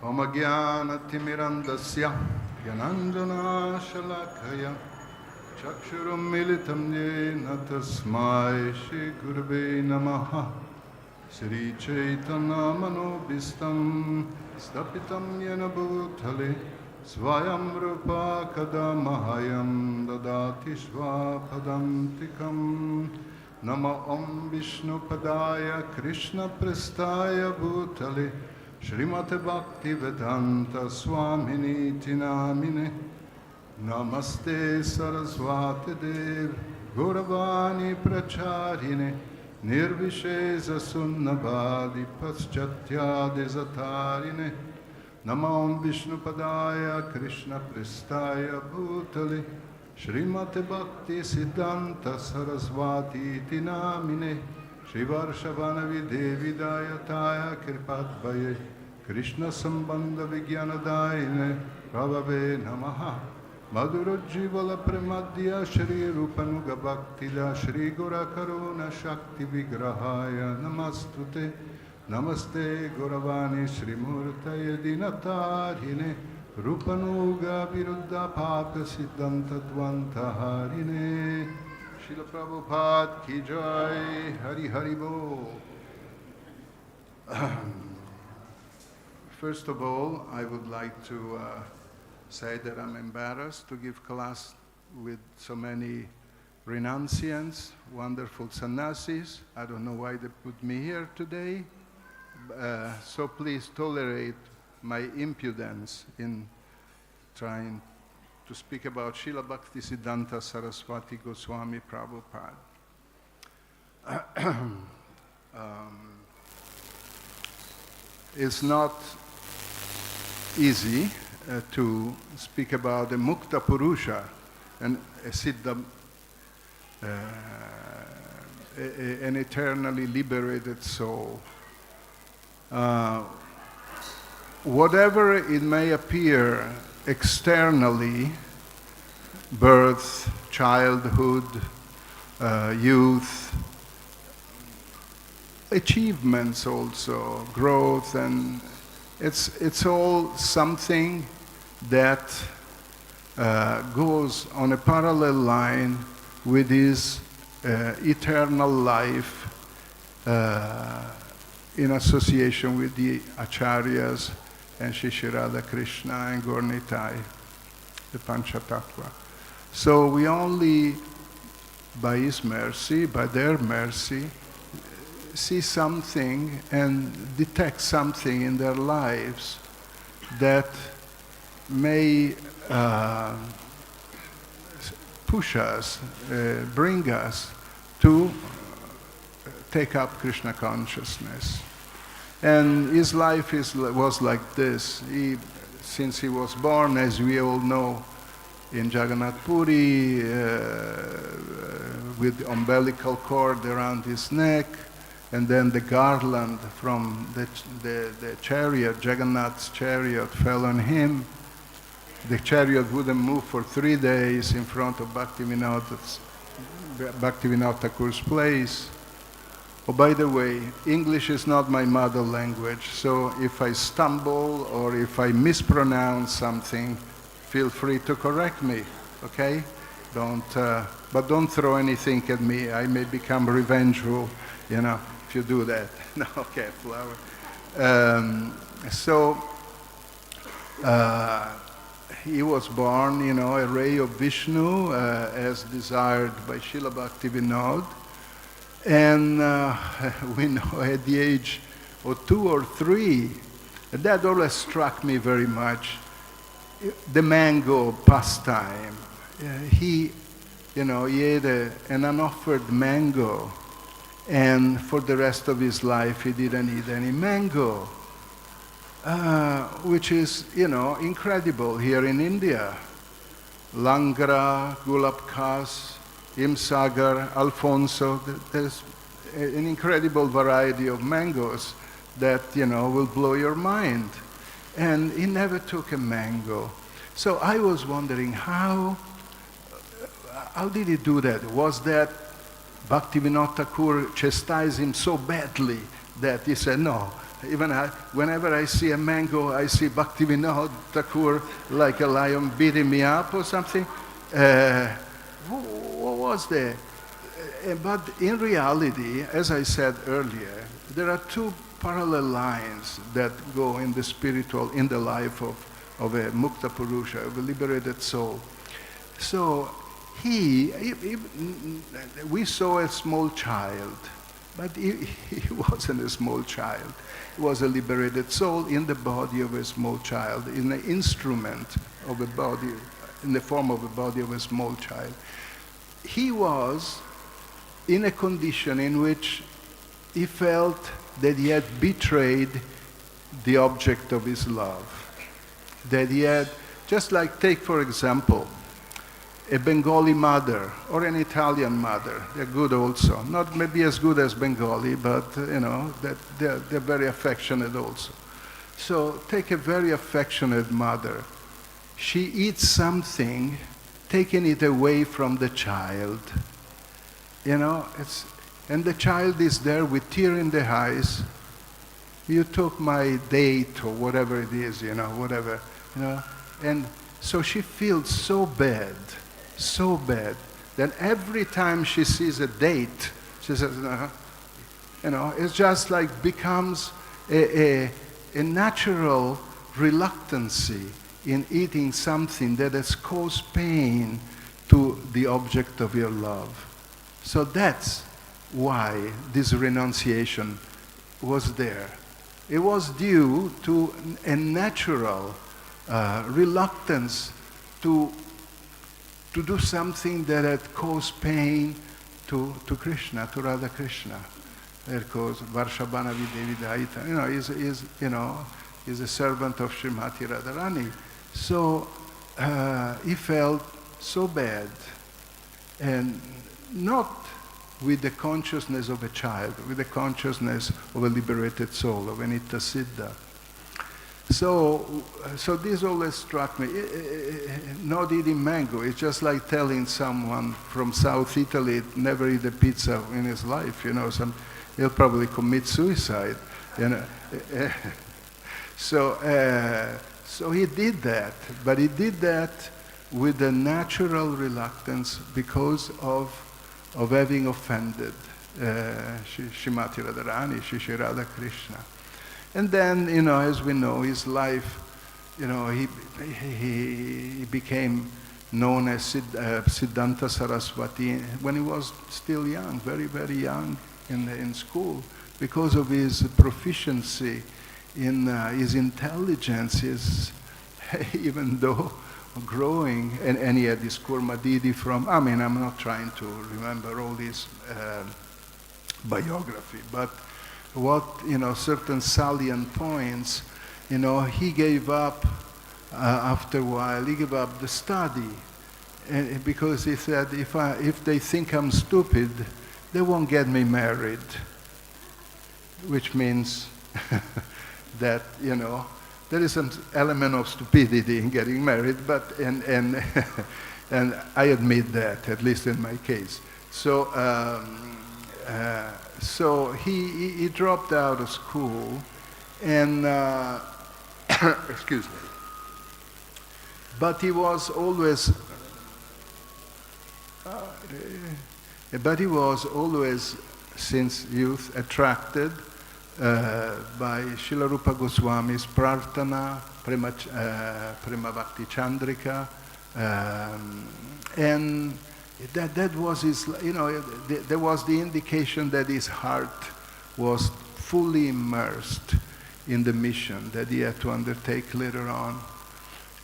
Omagyanatimirandasya Yananjana Shalakaya Chakshuram Militam Yena Tasmai Shri Gurave Namaha Sri Chaitanya Manobhistam Stapitam Yena Bhutale Svayam Rupa Kadamahayam Dadati Swapadam Tikam Nama Om Vishnu Padaya Krishna Prestaya Bhutale Srimad Bhakti Siddhanta Saraswati Namine Namaste Saraswati Dev Gauravani Pracharine Nirvishesa Sunnavadi Paschatya Desatarine Namam Vishnu Padaya Krishna Prestaya Bhutale Srimad Bhakti Siddhanta Saraswati Namine Shivarshavanavi Devi Dayataya Kripadvaye Krishna Sambandha Vijnanadaine Prabhave Namaha Madhurajjivala Premadhya Shri Rupanuga Bhaktila Shri Gora Karuna Shakti Vigrahaya Namastute Namaste Gauravani Shri Murtaye Dinatarine Rupanuga Viruddha Papa Siddhanta Dvantaharine Srila Prabhupada Ki Jai Hari Hari Bol. First of all, I would like to say that I'm embarrassed to give class with so many renunciants, wonderful sannyasis. I don't know why they put me here today. So please tolerate my impudence in trying to speak about Srila Bhakti Siddhanta Saraswati Goswami Prabhupada. It's not easy to speak about a Mukta Purusha and a Siddha, an eternally liberated soul. Whatever it may appear externally, birth, childhood, youth, achievements also, growth, and it's all something that goes on a parallel line with his eternal life in association with the acharyas and Shri Radha Krishna and Gaur-Nitai, the Panchatattva. So we only, by his mercy, by their mercy, see something and detect something in their lives that may push us, bring us to take up Krishna consciousness. And his life was like this. Since he was born, as we all know, in Jagannath Puri, with the umbilical cord around his neck, and then the garland from the chariot, Jagannath's chariot, fell on him. The chariot wouldn't move for 3 days in front of Bhaktivinoda Thakur's place. Oh, by the way, English is not my mother language, so if I stumble or if I mispronounce something, feel free to correct me, okay? But don't throw anything at me. I may become revengeful, if you do that. No, okay, flower. he was born, a ray of Vishnu, as desired by Srila Bhaktivinoda. And we know at the age of 2 or 3, that always struck me very much, the mango pastime. He ate an unoffered mango, and for the rest of his life he didn't eat any mango, which is, incredible here in India. Langra, Gulab Khas, Imsagar, Alfonso, there's an incredible variety of mangoes that, will blow your mind. And he never took a mango. So I was wondering, how did he do that? Was that Bhaktivinoda Thakur chastised him so badly that he said, no, whenever I see a mango, I see Bhaktivinoda Thakur like a lion beating me up or something? What was there? But in reality, as I said earlier, there are two parallel lines that go in the life of a mukta purusha, of a liberated soul. So we saw a small child, but he wasn't a small child. He was a liberated soul in the body of a small child, in the instrument of a body, in the form of a body of a small child. He was in a condition in which he felt that he had betrayed the object of his love. That he had, just like, take for example, a Bengali mother or an Italian mother. They're good also. Not maybe as good as Bengali, but that they're very affectionate also. So take a very affectionate mother. She eats something, taking it away from the child. And the child is there with tear in the eyes. You took my date or whatever it is, whatever. And so she feels so bad, that every time she sees a date, she says, it's just like becomes a natural reluctancy in eating something that has caused pain to the object of your love. So that's why this renunciation was there. It was due to a natural reluctance to do something that had caused pain to Krishna, to Radha Krishna. Because Varshabhana Videvidaita, is a servant of Srimati Radharani. So he felt so bad, and not with the consciousness of a child, with the consciousness of a liberated soul, of an Itta Siddha. So this always struck me. Not eating mango, it's just like telling someone from South Italy never eat a pizza in his life, he'll probably commit suicide, So he did that, but he did that with a natural reluctance because of having offended Srimati Radharani, Shri Radha Krishna. And then, as we know, his life, he became known as Siddhanta Saraswati when he was still young, very, very young in school, because of his proficiency in his intelligence, even though growing, and he had this Kurmadidi from, I'm not trying to remember all his biography, but what, certain salient points, he gave up after a while, he gave up the study, because he said, if they think I'm stupid, they won't get me married, which means that, there is an element of stupidity in getting married, but, and I admit that, at least in my case. So, so he dropped out of school, and, excuse me, but he was always, since youth, attracted by Srila Rupa Goswami's Prarthana, Prema Bhakti Chandrika, and that was his, there was the indication that his heart was fully immersed in the mission that he had to undertake later on.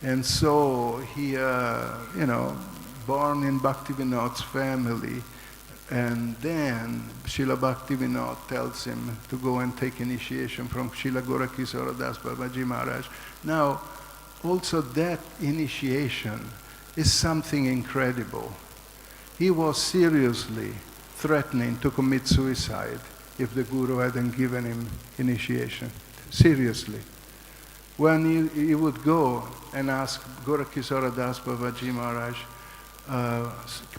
And so he, born in Bhaktivinod's family, and then Srila Bhaktivinoda tells him to go and take initiation from Srila Gorakishora Das Babaji Maharaj. Now, also that initiation is something incredible. He was seriously threatening to commit suicide if the Guru hadn't given him initiation. Seriously. When he would go and ask Gorakishora Das Babaji Maharaj,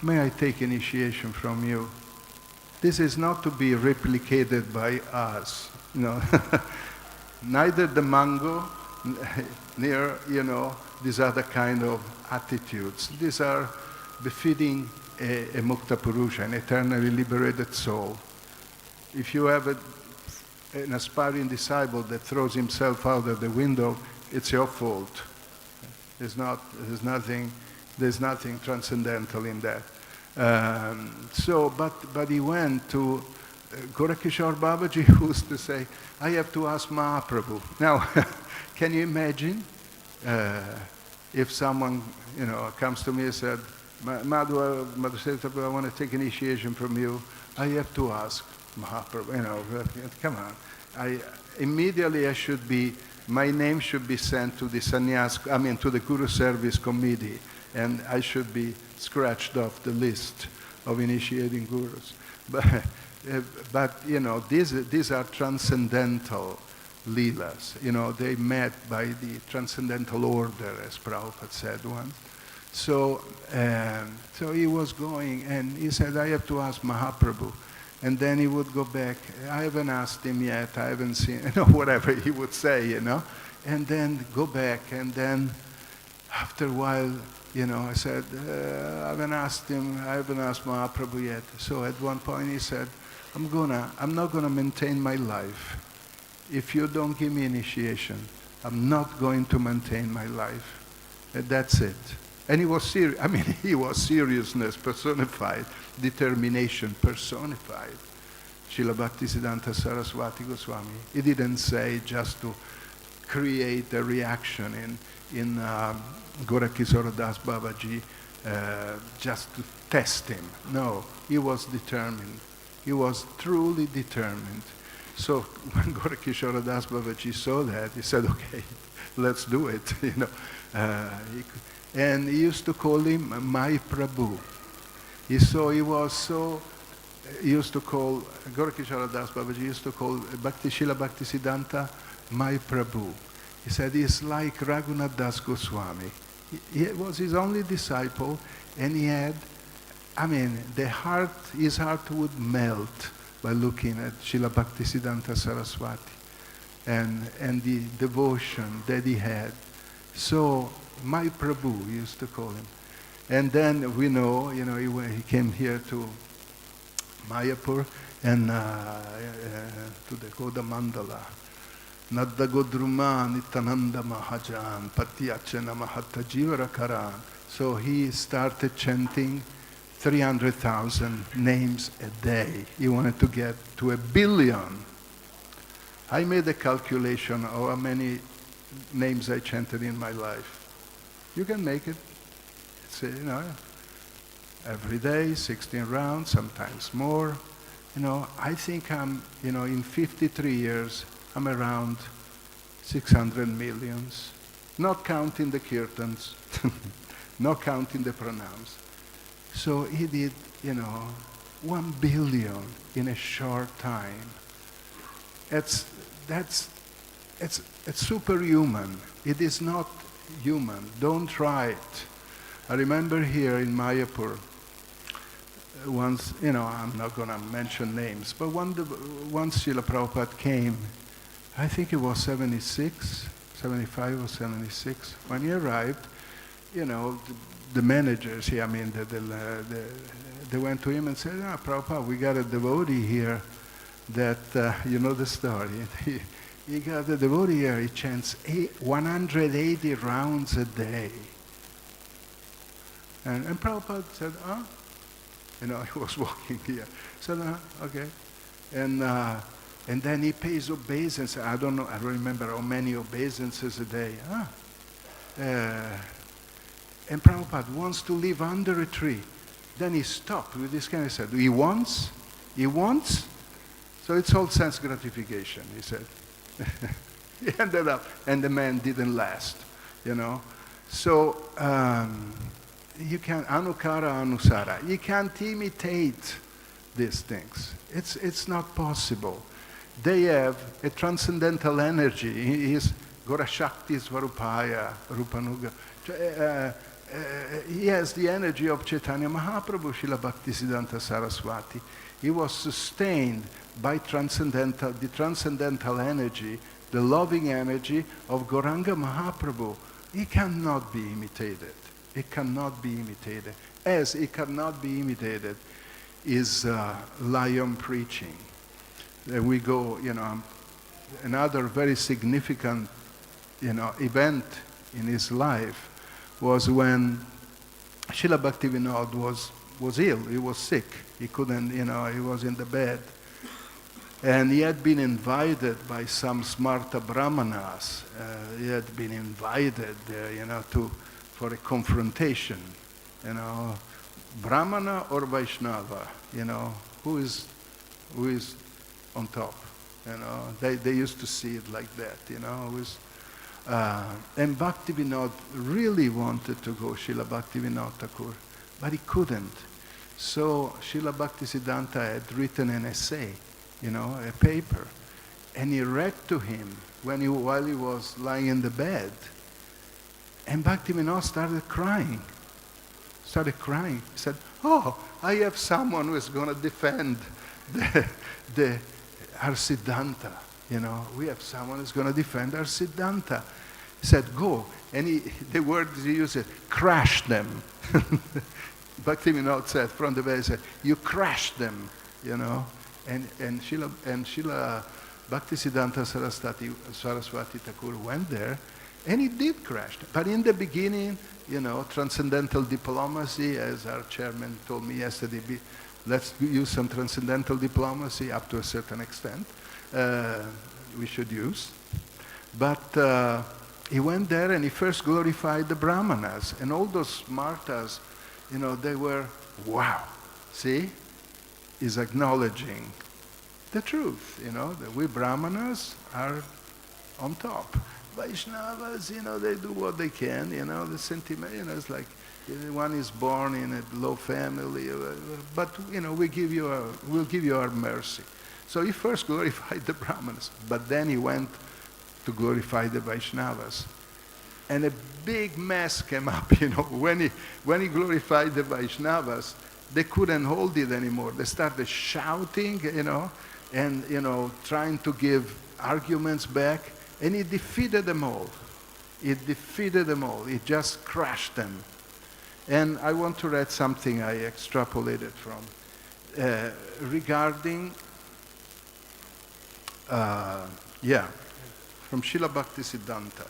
may I take initiation from you? This is not to be replicated by us. Neither the mango, nor, these other kind of attitudes. These are befitting a mukta purusha, an eternally liberated soul. If you have an aspiring disciple that throws himself out of the window, it's your fault. There's nothing transcendental in that. But he went to Gorakishore Babaji, who used to say, I have to ask Mahaprabhu. Now, can you imagine if someone comes to me and said, Madhu Sevita, I want to take initiation from you. I have to ask Mahaprabhu. Come on. Immediately my name should be sent to the sannyas, to the Guru Service Committee, and I should be scratched off the list of initiating gurus. But these are transcendental leelas. They met by the transcendental order, as Prabhupada said once. So he was going, and he said, I have to ask Mahaprabhu. And then he would go back, I haven't asked him yet, I haven't seen, whatever he would say, And then go back, and then after a while, I said, I haven't asked Mahaprabhu yet. So at one point he said, I'm not gonna maintain my life. If you don't give me initiation, I'm not going to maintain my life. And that's it. And he was serious. He was seriousness personified, determination personified. Srila Bhakti Siddhanta Saraswati Goswami. He didn't say just to create a reaction in Gorakishora Das Babaji, just to test him. No, he was determined. He was truly determined. So when Gorakishora Das Babaji saw that, he said, okay, let's do it. And he used to call him my Prabhu. He used to call, Gorakishora Das Babaji used to call Srila Bhakti Siddhanta my Prabhu. He said, he's like Raghunath Das Goswami. He was his only disciple, and he had, his heart would melt by looking at Srila Bhakti Siddhanta Saraswati and the devotion that he had. So, my Prabhu, he used to call him. And then we know, he came here to Mayapur and to the Goda Mandala. Nadda Godruma Nitananda Mahajan Patyachana Mahata Jivarakaran. So he started chanting 300,000 names a day. He wanted to get to 1 billion. I made a calculation of how many names I chanted in my life. You can make it. It's, every day, 16 rounds, sometimes more. I think I'm, in 53 years, I'm around 600 millions. Not counting the kirtans, not counting the pranams. So he did, 1 billion in a short time. It's superhuman. It is not human. Don't try it. I remember here in Mayapur, once, I'm not going to mention names, but once Srila Prabhupada came, I think it was 76, 75 or 76, when he arrived, the managers here, they went to him and said, Prabhupada, we got a devotee here. that, you know the story, he got the devotee here, he chants 180 rounds a day. And Prabhupada said, you know, he was walking here. Said, okay. And then he pays obeisance. I don't know, I don't remember how many obeisances a day. And Prabhupada wants to live under a tree. Then he stopped with this kind of said, he wants? So it's all sense gratification, he said. He ended up, and the man didn't last, you know. So, you can, anukara anusara, you can't imitate these things. It's not possible. They have a transcendental energy. He is Gorashakti Svarupaya, Rupanuga. He has the energy of Chaitanya Mahaprabhu, Srila Bhakti Siddhanta Saraswati. He was sustained by the transcendental energy, the loving energy of Gauranga Mahaprabhu. He cannot be imitated. It cannot be imitated. As it cannot be imitated is lion preaching. Then we go, you know, another very significant, you know, event in his life was when Srila Bhaktivinoda was ill. He was sick. He couldn't, you know, he was in the bed. And he had been invited by some smarta brahmanas. He had been invited, you know, for a confrontation. You know, Brahmana or Vaishnava, you know, who is on top? You know, they used to see it like that, you know. And Bhaktivinoda really wanted to go, Srila Bhaktivinoda Thakur, but he couldn't. So Srila Bhakti Siddhanta had written an essay, you know, a paper, and he read to him while he was lying in the bed. And Bhaktivinoda started crying. He said, oh, I have someone who is going to defend our Siddhanta. You know, we have someone who's going to defend our Siddhanta. He said, go. And the words he used, crash them. Bhaktivinoda said, from the bed, he said, you crash them, you know. And Srila Bhakti Siddhanta Saraswati Thakur went there, and he did crash them. But in the beginning, you know, transcendental diplomacy, as our chairman told me yesterday, let's use some transcendental diplomacy up to a certain extent. We should use. But he went there and he first glorified the Brahmanas. And all those smartas, you know, they were, wow, see? He's acknowledging the truth, you know, that we Brahmanas are on top. Vaishnavas, you know, they do what they can, you know, the sentiment, you know, it's like one is born in a low family, but, you know, we'll give you our mercy. So he first glorified the Brahmanas, but then he went to glorify the Vaishnavas. And a big mess came up, you know, when he glorified the Vaishnavas, they couldn't hold it anymore. They started shouting, you know, and, you know, trying to give arguments back. And he defeated them all. He just crushed them. And I want to read something I extrapolated from regarding, from Srila Bhakti Siddhanta.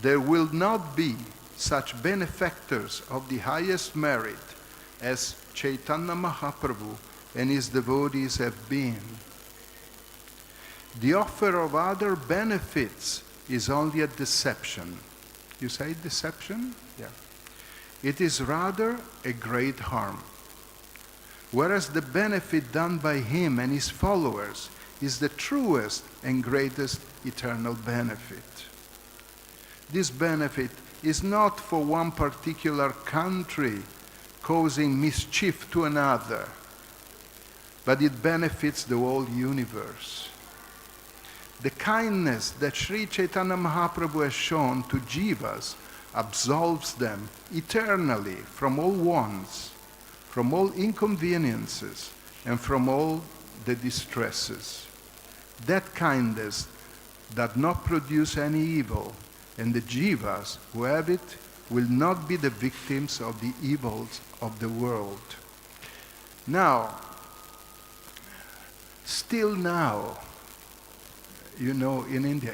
There will not be such benefactors of the highest merit as Chaitanya Mahaprabhu and his devotees have been. The offer of other benefits is only a deception. You say deception? Yeah. It is rather a great harm. Whereas the benefit done by him and his followers is the truest and greatest eternal benefit. This benefit is not for one particular country causing mischief to another, but it benefits the whole universe. The kindness that Sri Chaitanya Mahaprabhu has shown to jivas absolves them eternally from all wants, from all inconveniences, and from all the distresses. That kindness does not produce any evil, and the jivas who have it will not be the victims of the evils of the world. Now, still now, in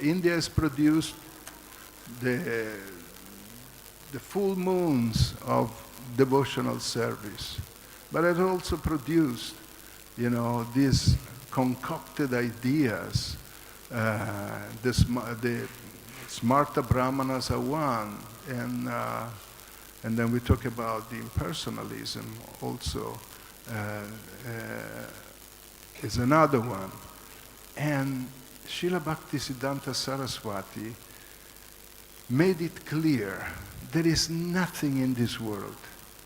India has produced the full moons of devotional service, but it also produced, these concocted ideas. The Smarta Brahmanas are one, and then we talk about the impersonalism also is another one. And Srila Bhakti Siddhanta Saraswati made it clear there is nothing in this world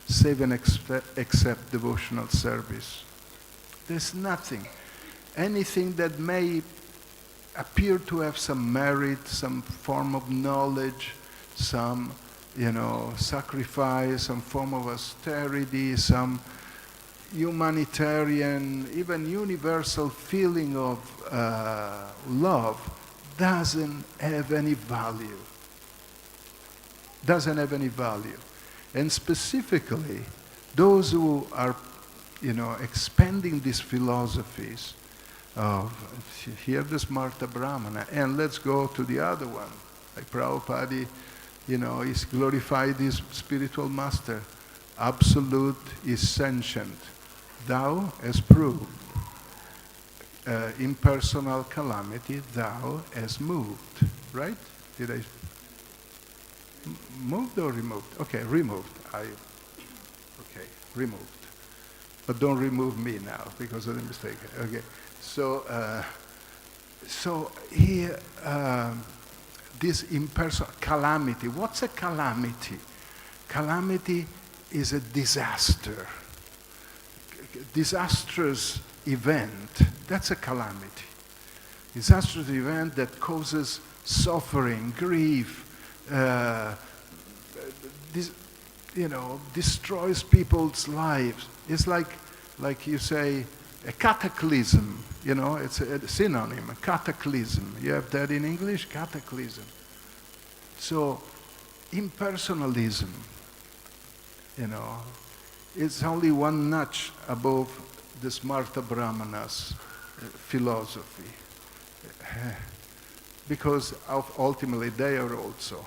save and except devotional service. There's nothing. Anything that may appear to have some merit, some form of knowledge, some, sacrifice, some form of austerity, some humanitarian, even universal feeling of love, doesn't have any value. Doesn't have any value. And specifically, those who are, expanding these philosophies of, here the Smarta Brahmana, and let's go to the other one, like Prabhupada, is glorified his spiritual master. Absolute is sentient. Thou has proved. Impersonal calamity, thou has moved. Right? Did I moved or removed? Okay, removed. Okay, removed. But don't remove me now because of the mistake. Okay. So here, this impersonal calamity. What's a calamity? Calamity is a disaster. Disastrous event. That's a calamity. Disastrous event that causes suffering, grief, destroys people's lives. It's like you say, a cataclysm. It's a synonym, a cataclysm. You have that in English, cataclysm. So, impersonalism, it's only one notch above the Smarta Brahmanas' philosophy. Because ultimately they are also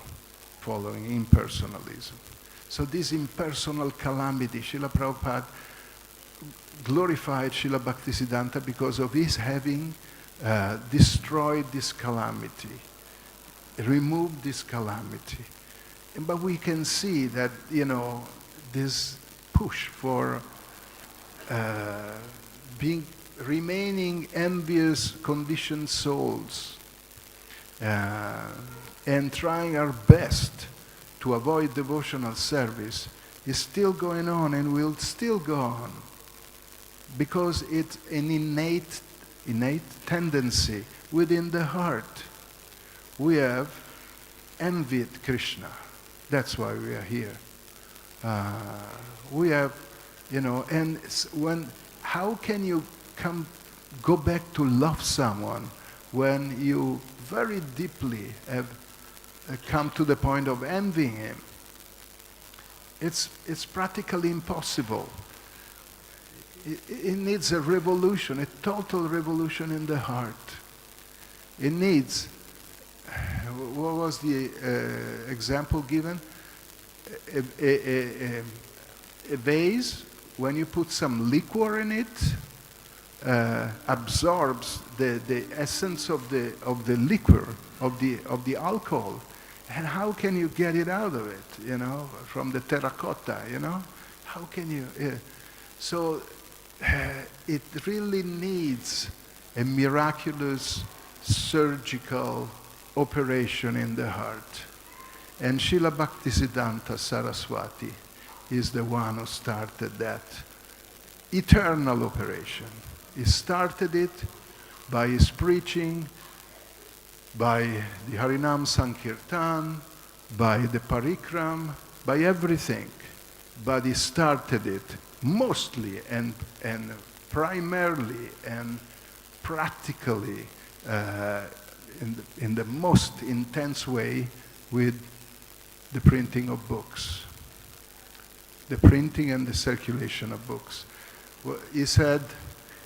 following impersonalism. So this impersonal calamity, Srila Prabhupada glorified Srila Bhaktisiddhanta because of his having destroyed this calamity, removed this calamity. But we can see that, this push for remaining envious, conditioned souls, and trying our best to avoid devotional service is still going on and will still go on, because it's an innate tendency within the heart. We have envied Krishna. That's why we are here. We have, how can you go back to love someone when you very deeply have come to the point of envying him? It's practically impossible. It needs a revolution, a total revolution in the heart. It needs, what was the example given? A vase, when you put some liquor in it, absorbs the essence of the liquor, of the alcohol. And how can you get it out of it, from the terracotta, How can you? So it really needs a miraculous surgical operation in the heart. And Srila Bhaktisiddhanta Saraswati is the one who started that eternal operation. He started it by his preaching, by the Harinam Sankirtan, by the Parikram, by everything. But he started it mostly and primarily and practically in the most intense way with the printing of books. The printing and the circulation of books. he said,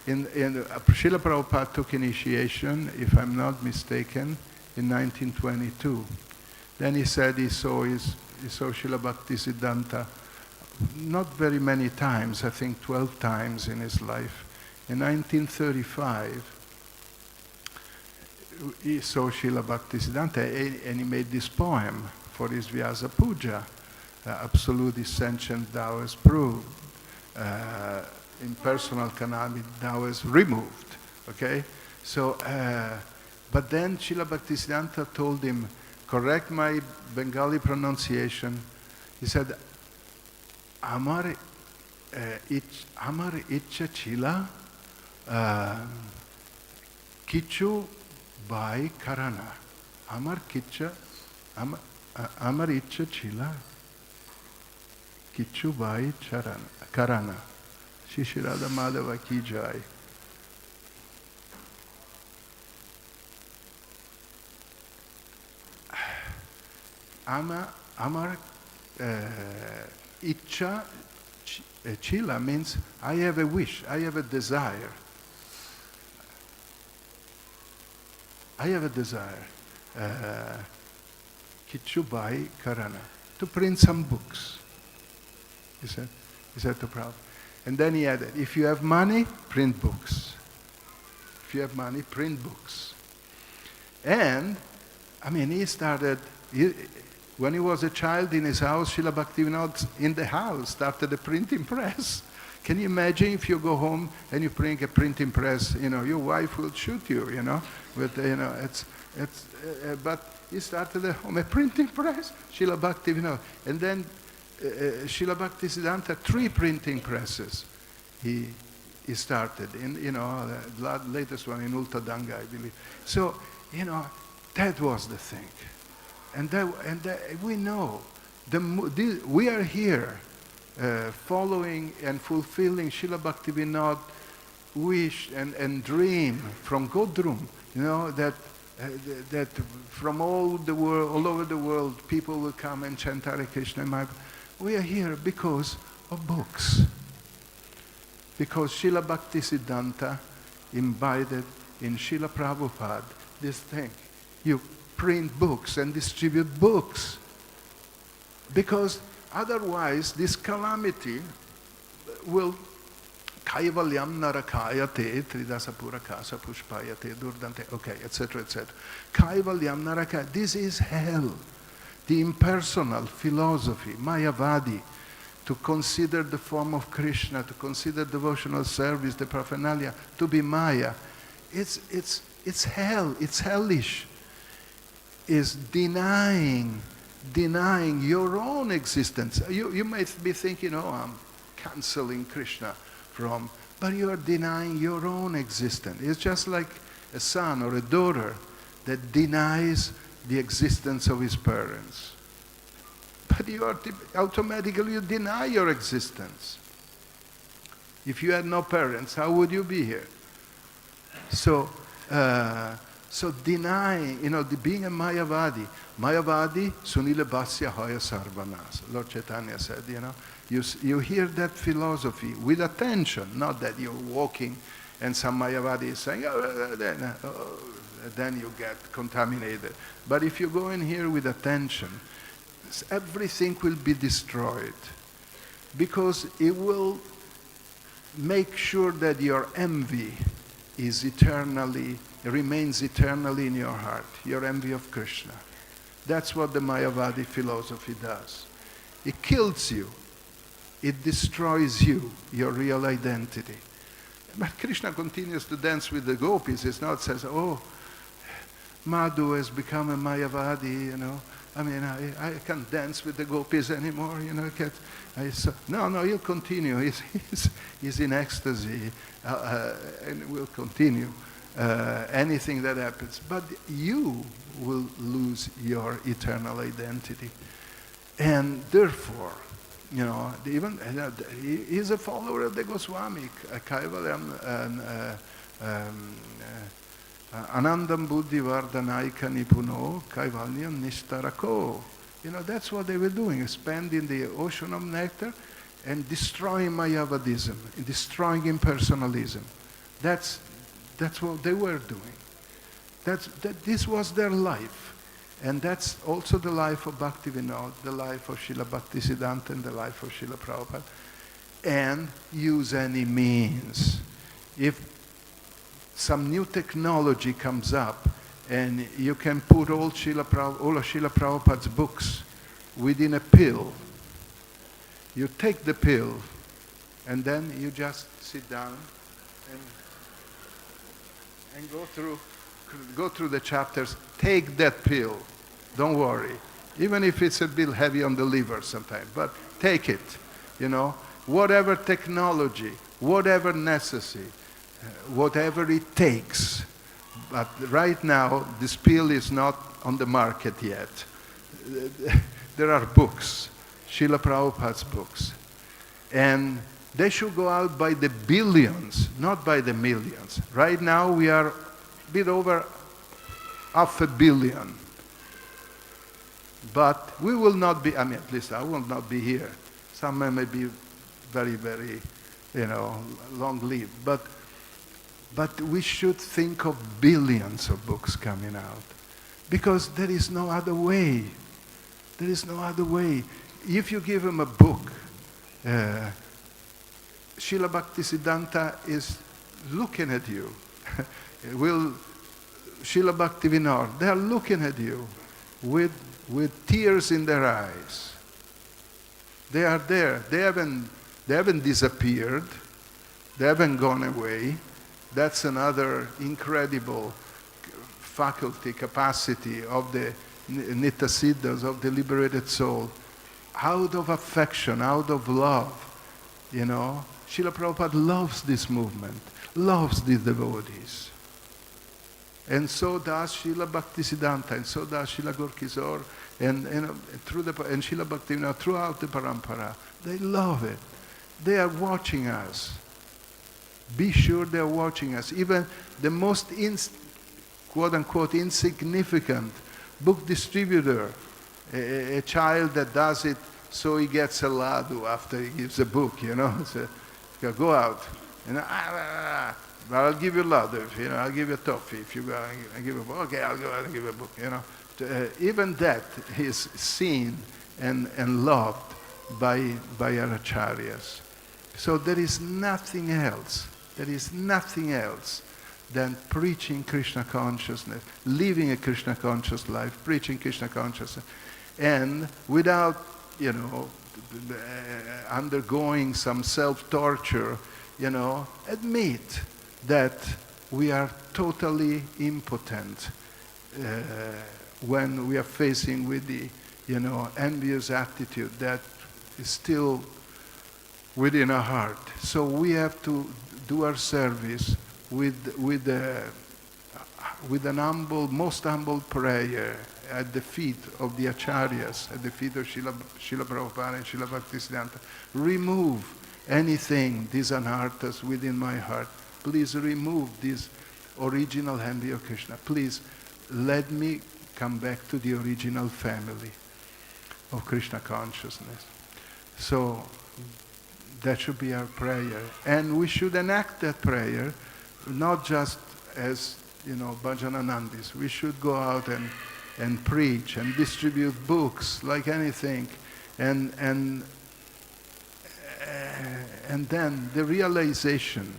Srila Prabhupada took initiation, if I'm not mistaken, in 1922. Then he said he saw Srila Bhakti Siddhanta not very many times, I think 12 times in his life. In 1935, he saw Srila Bhakti Siddhanta and he made this poem for his Vyasa Puja, Absolute Sentient Thou is proved, impersonal Kanami Thou is removed, okay? So, but then Srila Bhakti Siddhanta told him, correct my Bengali pronunciation. He said, Amar ichcha chila kichu bai karana. Amar ichcha chila kichu bai karana. Shri Radha Madhava ki jai. Amar Icha Chila means I have a wish, I have a desire. I have a desire. Kichubai Karana. To print some books. He said to Prabhupada. And then he added, if you have money, print books. If you have money, print books. And, I mean, he started, when he was a child in his house, Srila Bhaktivinoda in the house started a printing press. Can you imagine if you go home and you bring a printing press, your wife will shoot you, But, but he started at home a printing press, Srila Bhaktivinoda. And then Srila Bhakti Siddhanta, 3 printing presses he started. The latest one in Ultadanga, I believe. So, that was the thing. And we know, we are here following and fulfilling Srila Bhaktivinoda's wish and dream from Godrum, that from all over the world, people will come and chant Hare Krishna. We are here because of books. Because Srila Bhakti Siddhanta imbibed in Srila Prabhupada this thing. You print books and distribute books. Because otherwise this calamity will kaivalyam narakayate tridasapura kasa pushpayate durdante, okay, etc., etc. Kaivalyam narakayate, this is hell. The impersonal philosophy, Mayavadi, to consider the form of Krishna, to consider devotional service, the paraphernalia, to be Maya, it's hell, it's hellish. Is denying your own existence. You might be thinking, I'm canceling Krishna but you are denying your own existence. It's just like a son or a daughter that denies the existence of his parents. But automatically you deny your existence. If you had no parents, how would you be here? So denying, being a Mayavadi, sunile basya hoya sarvanas. Lord Chaitanya said, you hear that philosophy with attention, not that you're walking and some Mayavadi is saying, then you get contaminated. But if you go in here with attention, everything will be destroyed because it will make sure that your envy remains eternally in your heart, your envy of Krishna. That's what the Mayavadi philosophy does. It kills you. It destroys you, your real identity. But Krishna continues to dance with the gopis. It's not says, Madhu has become a Mayavadi, I can't dance with the gopis anymore, No, he'll continue. He's in ecstasy and will continue anything that happens. But you will lose your eternal identity. And therefore, even he's a follower of the Goswami, Kaivalyam, Anandam Buddhi Vardhanaika Nipuno, Kaivalyam Nishtarako. That's what they were doing, spending the ocean of nectar and destroying Mayavadism, and destroying impersonalism. That's what they were doing. This was their life. And that's also the life of Bhaktivinoda, the life of Srila Bhakti Siddhanta, and the life of Srila Prabhupada. And use any means. If some new technology comes up, and you can put all of Srila Prabhupada's books within a pill, you take the pill, and then you just sit down and go through the chapters. Take that pill. Don't worry. Even if it's a bit heavy on the liver sometimes, but take it. You know, whatever technology, whatever necessary, whatever it takes. But right now, this pill is not on the market yet. There are books, Srila Prabhupada's books. And they should go out by the billions, not by the millions. Right now, we are a bit over 500 million. But we will not be, at least I will not be here. Some may be very, very, long-lived. But we should think of billions of books coming out. Because there is no other way. There is no other way. If you give them a book, Srila Bhakti Siddhanta is looking at you. Srila Bhakti Vinod, they are looking at you with tears in their eyes. They are there. They haven't disappeared. They haven't gone away. That's another incredible faculty, capacity of the Nitya Siddhas, of the liberated soul. Out of affection, out of love, Srila Prabhupada loves this movement, loves the devotees. And so does Srila Bhakti Siddhanta, and so does Srila Gorkizor, and Srila Bhakti, throughout the parampara. They love it. They are watching us. Be sure they are watching us. Even the most quote-unquote insignificant book distributor, a child that does it so he gets a ladu after he gives a book, So, go out. But I'll give you ladu, I'll give you a toffee. If you go, I'll give you a book. Okay, I'll go out and give you a book, Even that is seen and loved by our acharyas. So there is nothing else. There is nothing else than preaching Krishna consciousness, living a Krishna conscious life, preaching Krishna consciousness, and without, undergoing some self-torture, admit that we are totally impotent when we are facing with the, envious attitude that is still within our heart. So we have to do our service with an humble, most humble prayer at the feet of the acharyas, at the feet of Srila Prabhupada and Srila Bhakti Siddhanta. Remove anything, these anarthas within my heart. Please remove this original envy of Krishna. Please let me come back to the original family of Krishna consciousness. So that should be our prayer. And we should enact that prayer, not just as, bhajananandis. We should go out and preach and distribute books like anything. And then the realization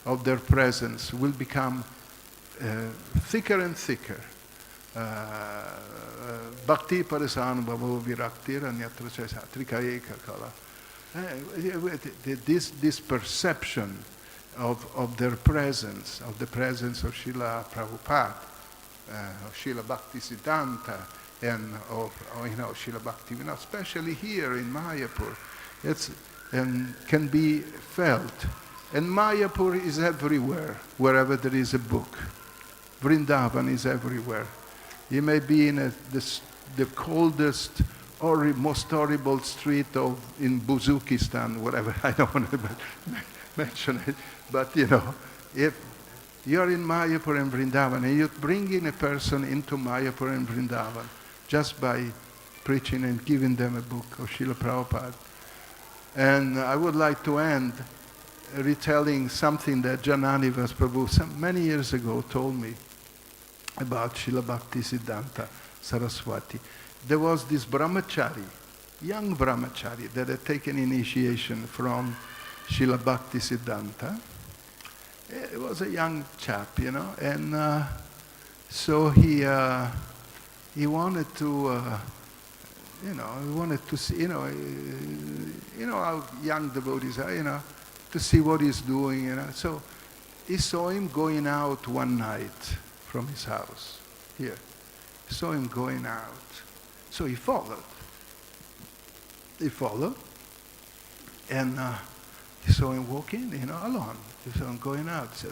of their presence will become thicker and thicker. Bhakti parisanubhavo viraktir anyatra trika eka kala. This perception of their presence, of the presence of Srila Prabhupada, of Srila Bhakti Siddhanta, and of Srila Bhakti Vinod, especially here in Mayapur, can be felt. And Mayapur is everywhere, wherever there is a book. Vrindavan is everywhere. You may be in the coldest or most horrible street in Buzukistan, whatever, I don't want to mention it, but if you're in Mayapur and Vrindavan, and you bring in a person into Mayapur and Vrindavan just by preaching and giving them a book of Srila Prabhupada, And I would like to end retelling something that Jananivas Prabhu many years ago told me about Srila Bhakti Siddhanta Saraswati. There was this brahmachari, young brahmachari, that had taken initiation from Srila Bhakti Siddhanta. It was a young chap, you know, and so he wanted to, he wanted to see, how young devotees are, to see what he's doing, So he saw him going out one night from his house here. He saw him going out. So he followed. And he saw him walking, alone. He saw him going out. So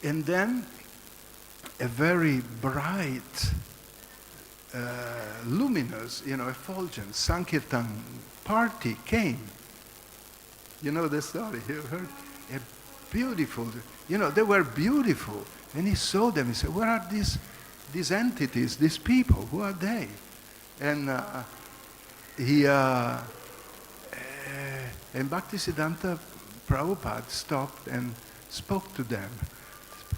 and then a very bright, luminous, effulgent Sankirtan party came. You know the story, you heard? A beautiful, they were beautiful. And he saw them, he said, where are these entities, these people, who are they? And and Bhaktisiddhanta Prabhupada stopped and spoke to them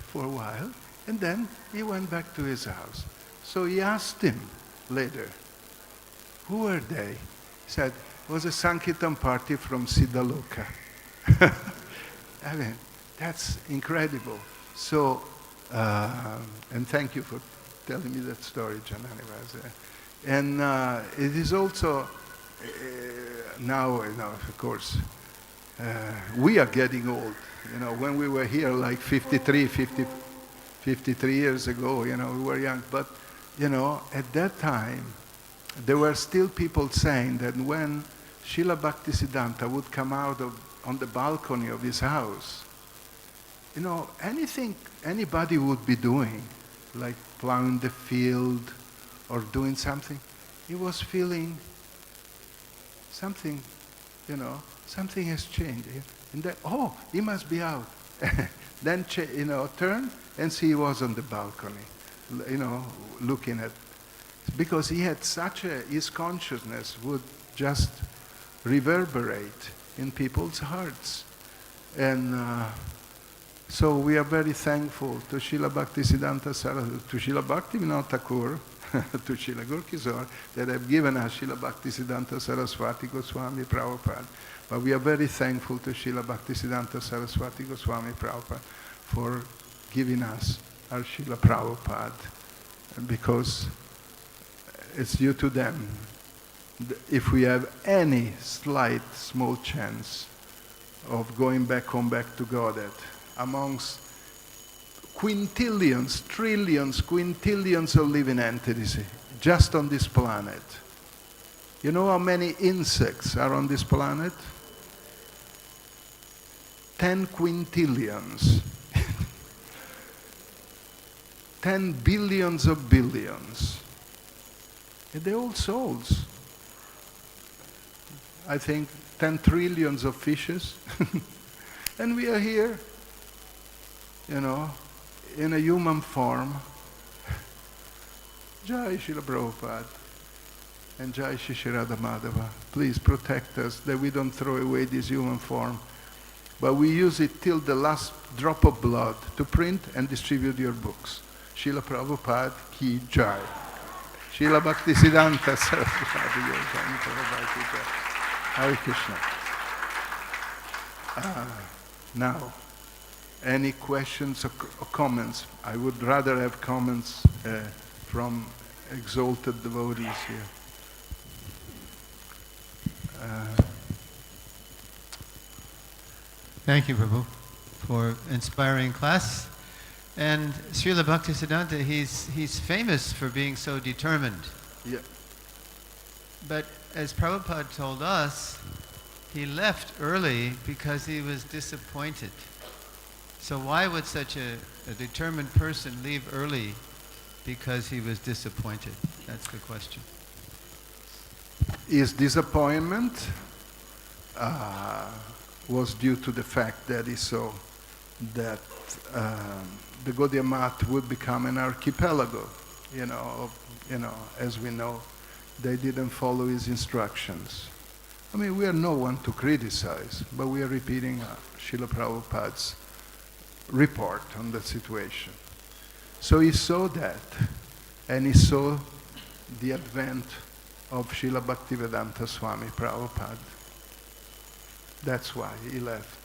for a while, and then he went back to his house. So he asked him later, who were they? He said, it was a Sankirtan party from Siddhaloka. I mean, that's incredible. So, and thank you for telling me that story, Jananivas. And it is also, now, of course, we are getting old. When we were here like 53 years ago, we were young. But, at that time, there were still people saying that when Srila Bhaktisiddhanta would come out on the balcony of his house, anything anybody would be doing, like plowing the field or doing something, he was feeling something, something has changed. And then, he must be out. Then, turn and see he was on the balcony, looking at, because he had his consciousness would just reverberate in people's hearts. And so we are very thankful to Srila Bhakti Siddhanta Saraswati, to Srila Bhakti Vinod Thakur, to Srila Gaur Kishore, that have given us Srila Bhakti Siddhanta Saraswati Goswami Prabhupada. But we are very thankful to Srila Bhakti Siddhanta Saraswati Goswami Prabhupada for giving us our Srila Prabhupada, because it's due to them. If we have any slight, small chance of going back home, back to Godhead, amongst quintillions, trillions, quintillions of living entities just on this planet. You know how many insects are on this planet? 10 quintillions. 10 billions of billions. And they're all souls. I think 10 trillions of fishes. And we are here, in a human form. Jai Srila Prabhupada and Jai Shri Radha Madhava. Please protect us that we don't throw away this human form, but we use it till the last drop of blood to print and distribute your books. Srila Prabhupada Ki Jai. Srila Bhakti Siddhanta Saraswati Jai. Hare Krishna. Now, any questions or comments? I would rather have comments from exalted devotees here. Thank you, Prabhu, for inspiring class. And Srila Bhaktisiddhanta, he's famous for being so determined. Yeah. But as Prabhupada told us, he left early because he was disappointed. So why would such a determined person leave early because he was disappointed? That's the question. His disappointment was due to the fact that he saw that the Gaudiya Math would become an archipelago. As we know, they didn't follow his instructions. I mean, we are no one to criticize, but we are repeating Srila Prabhupada's report on the situation. So he saw that, and he saw the advent of Srila Bhaktivedanta Swami Prabhupada. That's why he left.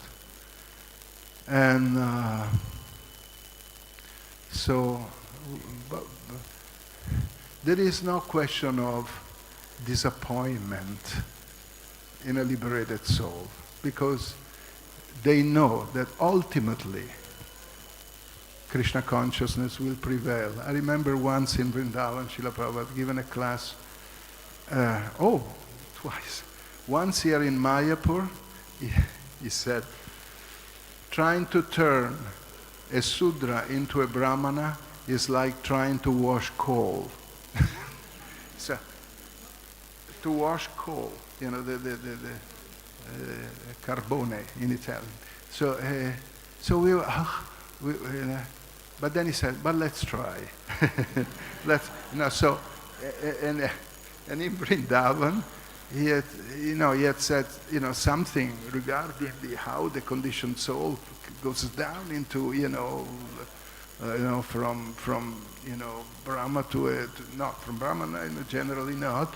And but there is no question of disappointment in a liberated soul, because they know that ultimately Krishna consciousness will prevail. I remember once in Vrindavan, Srila Prabhupada given a class, twice. Once here in Mayapur, he said, trying to turn a Sudra into a Brahmana is like trying to wash coal. So, to wash coal, you know, the carbone in Italian. So we were, but then he said, but let's try. And in Vrindavan, he had said, something regarding how the conditioned soul goes down into, from Brahma not from Brahmana, generally not,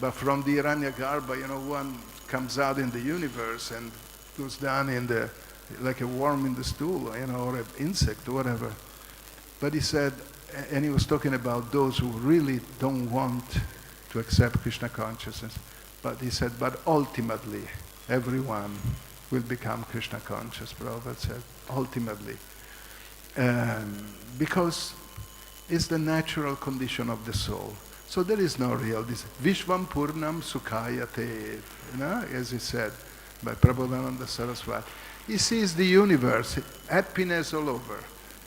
but from the Hiranyagarbha, one comes out in the universe and goes down like a worm in the stool, or an insect or whatever. But he said, and he was talking about those who really don't want to accept Krishna consciousness. But he said, but ultimately, everyone will become Krishna conscious, Prabhupada said, ultimately. Because it's the natural condition of the soul. So there is no real, this Vishvam Purnam Sukhayate, as he said by Prabhupada Saraswati. He sees the universe, happiness all over.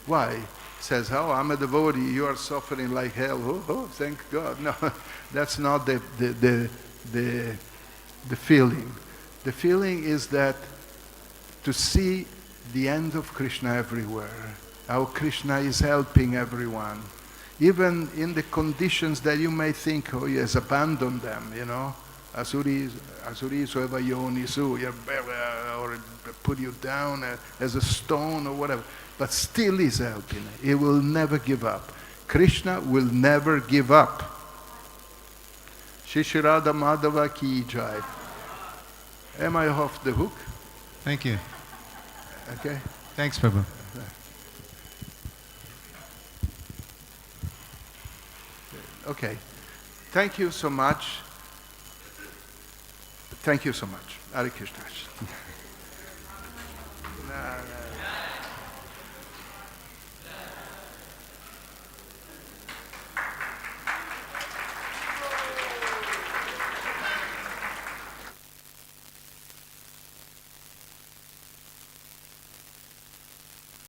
Why? He says, oh, I'm a devotee, you are suffering like hell. Oh, thank God. No, that's not the feeling. The feeling is that to see the end of Krishna everywhere, how Krishna is helping everyone, even in the conditions that you may think, oh, he has abandoned them, Asuris eva yonisu, or put you down as a stone or whatever, but still he's helping. He will never give up. Krishna will never give up. Shishirada Madhava ki jai. Am I off the hook? Thank you. Okay. Thanks, Prabhu. Okay. Thank you so much. Thank you so much. Hare Krishna.